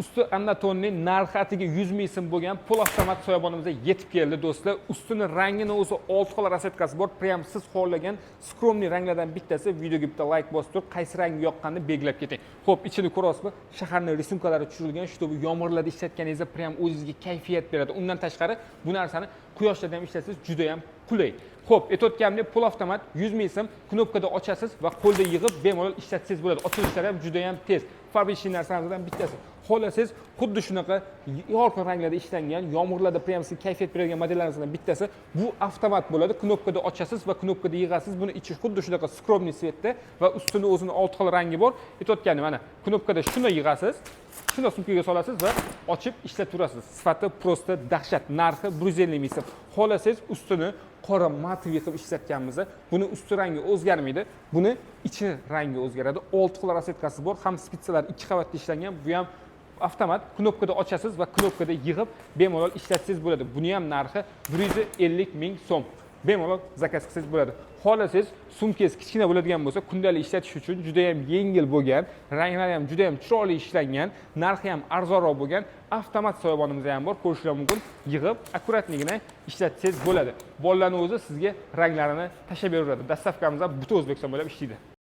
usti Anatolning narxi atiga 100 ming so'm bo'lgan pul avtomat soyabonimizga yetib keldi do'stlar. Ustini rangini o'zi 6 xil rasetkasi bor. Prям siz xohlagan skromniy ranglardan bittasi. Videoga bitta like bosib turib, qaysi rang yoqqanini belgilab keting. Xo'p, ichini ko'rasizmi? Shaharning rysunkalari tushirilgan, shu bu yomg'irlarda ishlatganingizda prям o'zingizga kayfiyat beradi. Undan tashqari bu narsani quyoshda ham ishlatsangiz juda ham qulay. Xo'p, aytayotganim pul avtomat 100 ming so'm, knopkada ochasiz va qo'lda yig'ib bemalol ishlatsangiz bo'ladi. Ochilishlari ham juda ham tez. Fabrichniy narsalardan bittasi. Xohlasangiz xuddi shunaqa yorqin ranglarda ishlangan, yomg'irlarda prям sizga kayfiyat beradigan modellarimizdan bittasi. Bu avtomat bo'ladi. Knopkada ochasiz va knopkada yig'asiz. Buni ichi xuddi shunaqa skromniy svetda va ustini o'zini 6 xil rangi bor. Aytayotganim mana knopkada shuni yig'asiz. Shuni sumkaga solasiz va ochib ishlataverasiz. Sifati prosta dahshat. Narxi 150 ming so'm. Xohlasangiz ustini qora matviy qilib ishlatganimizda buni usti rangi o'zgarmaydi. Buni ichi rangi o'zgaradi. 6 xil rasetkasi bor. Ham spitsalar 2 qavatda ishlangan. Bu ham avtomat. Knopkada ochasiz va knopkada yig'ib bemalol ishlatsangiz bo'ladi. Buni ham narxi 150 ming so'm. Bemalol zakaz qilsangiz bo'ladi. Xohlasangiz sumkangiz kichkina bo'ladigan bo'lsa, kundalik ishlatish uchun juda ham yengil bo'lgan, ranglari ham juda ham chiroyli ishlangan, narxi ham arzonroq bo'lgan avtomat soyabonimiz ham bor. Ko'rishingiz mumkin. Yig'ib, akkuratligina ishlatsangiz bo'ladi. Bolalarning o'zi sizga ranglarini tashlab beraveradi. Dastavkamiz ham butun O'zbekiston bo'ylab ishlaydi.